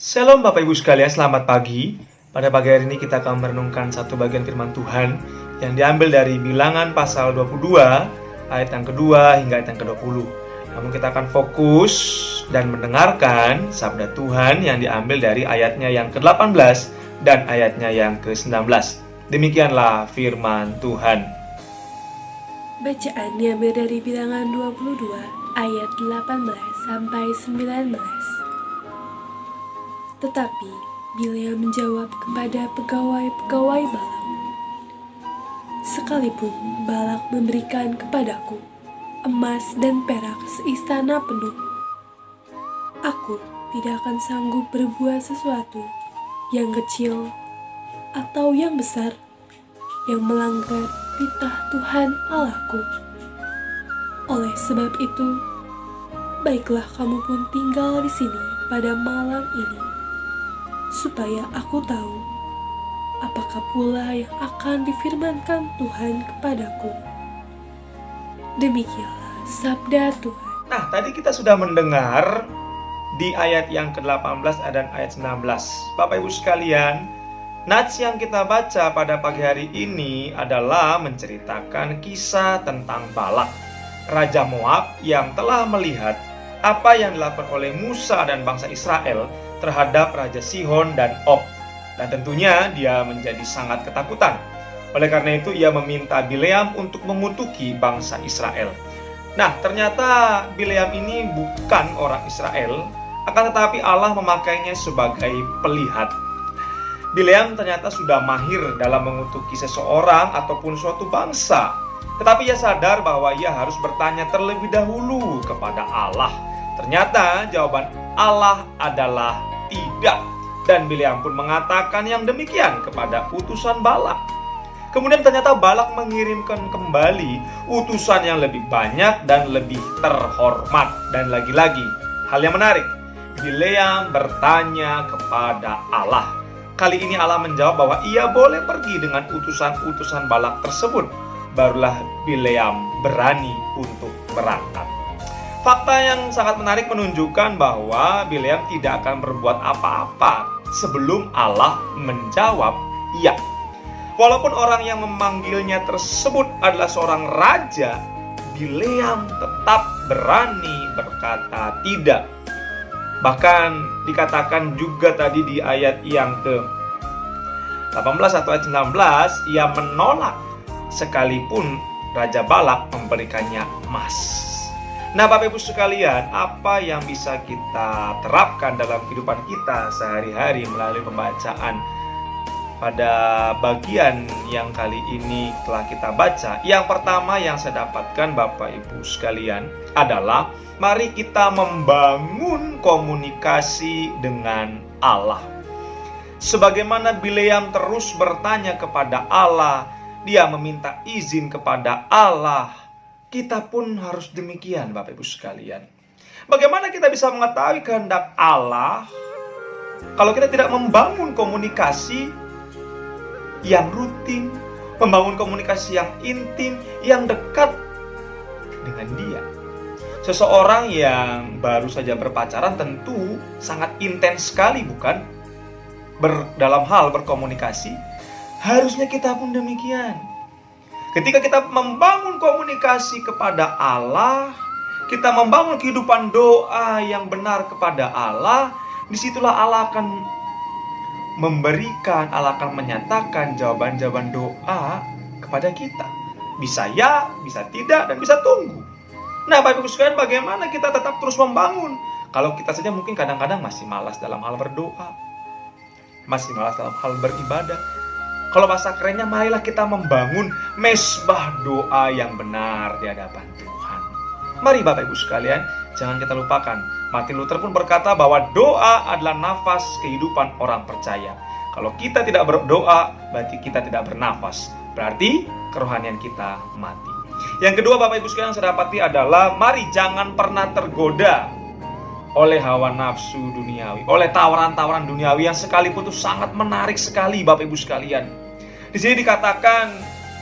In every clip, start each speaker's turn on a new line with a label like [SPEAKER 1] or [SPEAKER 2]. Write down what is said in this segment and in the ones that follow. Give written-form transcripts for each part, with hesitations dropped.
[SPEAKER 1] Shalom Bapak Ibu sekalian, selamat pagi. Pada pagi hari ini kita akan merenungkan satu bagian firman Tuhan yang diambil dari Bilangan pasal 22 ayat yang kedua hingga ayat yang ke-20. Namun kita akan fokus dan mendengarkan sabda Tuhan yang diambil dari ayatnya yang ke-18 dan ayatnya yang ke-19. Demikianlah firman Tuhan.
[SPEAKER 2] Bacaan diambil dari Bilangan 22 ayat 18 sampai 19. Tetapi Bileam menjawab kepada pegawai-pegawai Balak, "Sekalipun Balak memberikan kepadaku emas dan perak seistana penuh, aku tidak akan sanggup berbuat sesuatu yang kecil atau yang besar yang melanggar titah Tuhan Allahku. Oleh sebab itu, baiklah kamu pun tinggal di sini pada malam ini, supaya aku tahu apakah pula yang akan difirmankan Tuhan kepadaku." Demikianlah sabda Tuhan.
[SPEAKER 1] Nah, tadi kita sudah mendengar di ayat yang ke-18 dan ayat 19. Bapak Ibu sekalian, nats yang kita baca pada pagi hari ini adalah menceritakan kisah tentang Balak, Raja Moab yang telah melihat apa yang dilakukan oleh Musa dan bangsa Israel terhadap Raja Sihon dan Og. Dan tentunya dia menjadi sangat ketakutan. Oleh karena itu ia meminta Bileam untuk mengutuki bangsa Israel. Nah, ternyata Bileam ini bukan orang Israel, akan tetapi Allah memakainya sebagai pelihat. Bileam ternyata sudah mahir dalam mengutuki seseorang ataupun suatu bangsa. Tetapi ia sadar bahwa ia harus bertanya terlebih dahulu kepada Allah. Ternyata jawaban Allah adalah tidak. Dan Bileam pun mengatakan yang demikian kepada utusan Balak. Kemudian ternyata Balak mengirimkan kembali utusan yang lebih banyak dan lebih terhormat. Dan lagi-lagi, hal yang menarik, Bileam bertanya kepada Allah. Kali ini Allah menjawab bahwa ia boleh pergi dengan utusan-utusan Balak tersebut. Barulah Bileam berani untuk berangkat. Fakta yang sangat menarik menunjukkan bahwa Bileam tidak akan berbuat apa-apa sebelum Allah menjawab iya. Walaupun orang yang memanggilnya tersebut adalah seorang raja, Bileam tetap berani berkata tidak. Bahkan dikatakan juga tadi di ayat yang ke-18 atau ayat 19, ia menolak sekalipun Raja Balak memberikannya emas. Nah, Bapak Ibu sekalian, apa yang bisa kita terapkan dalam kehidupan kita sehari-hari melalui pembacaan pada bagian yang kali ini telah kita baca? Yang pertama yang saya dapatkan, Bapak Ibu sekalian, adalah mari kita membangun komunikasi dengan Allah. Sebagaimana Bileam terus bertanya kepada Allah, dia meminta izin kepada Allah. Kita pun harus demikian, Bapak Ibu sekalian. Bagaimana kita bisa mengetahui kehendak Allah kalau kita tidak membangun komunikasi yang rutin, membangun komunikasi yang intim, yang dekat dengan Dia? Seseorang yang baru saja berpacaran tentu sangat intens sekali, bukan? Dalam hal berkomunikasi, harusnya kita pun demikian. Ketika kita membangun komunikasi kepada Allah, kita membangun kehidupan doa yang benar kepada Allah, disitulah Allah akan memberikan, Allah akan menyatakan jawaban-jawaban doa kepada kita. Bisa ya, bisa tidak, dan bisa tunggu. Nah, Bapak Ibu sekalian, bagaimana kita tetap terus membangun? Kalau kita saja mungkin kadang-kadang masih malas dalam hal berdoa, masih malas dalam hal beribadah. Kalau bahasa kerennya, marilah kita membangun mesbah doa yang benar di hadapan Tuhan. Mari Bapak Ibu sekalian, jangan kita lupakan, Martin Luther pun berkata bahwa doa adalah nafas kehidupan orang percaya. Kalau kita tidak berdoa, berarti kita tidak bernafas. Berarti kerohanian kita mati. Yang kedua, Bapak Ibu sekalian, yang saya dapati adalah mari jangan pernah tergoda oleh hawa nafsu duniawi, oleh tawaran-tawaran duniawi yang sekalipun itu sangat menarik sekali, Bapak Ibu sekalian. Di sini dikatakan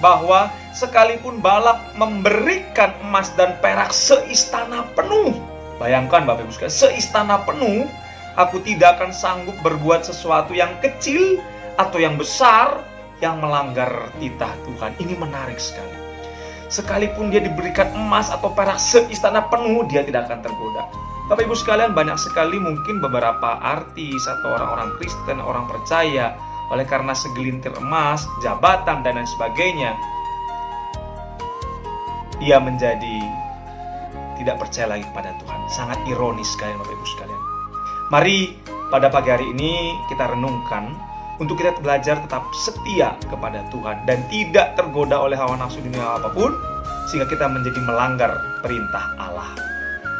[SPEAKER 1] bahwa sekalipun Balak memberikan emas dan perak seistana penuh. Bayangkan Bapak Ibu sekalian, seistana penuh, Aku tidak akan sanggup berbuat sesuatu yang kecil atau yang besar yang melanggar titah Tuhan. Ini menarik sekali. Sekalipun dia diberikan emas atau perak seistana penuh, dia tidak akan tergoda. Bapak Ibu sekalian, banyak sekali mungkin beberapa artis atau orang-orang Kristen, orang percaya, oleh karena segelintir emas, jabatan, dan lain sebagainya, ia menjadi tidak percaya lagi kepada Tuhan. Sangat ironis sekali Bapak Ibu sekalian. Mari pada pagi hari ini kita renungkan untuk kita belajar tetap setia kepada Tuhan dan tidak tergoda oleh hawa nafsu dunia apapun, sehingga kita menjadi melanggar perintah Allah.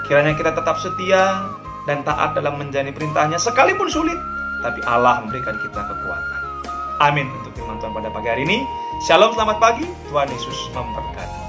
[SPEAKER 1] Kiranya kita tetap setia dan taat dalam menjalani perintahnya sekalipun sulit, tapi Allah memberikan kita kekuatan. Amin untuk firman Tuhan pada pagi hari ini. Shalom, selamat pagi, Tuhan Yesus memberkati.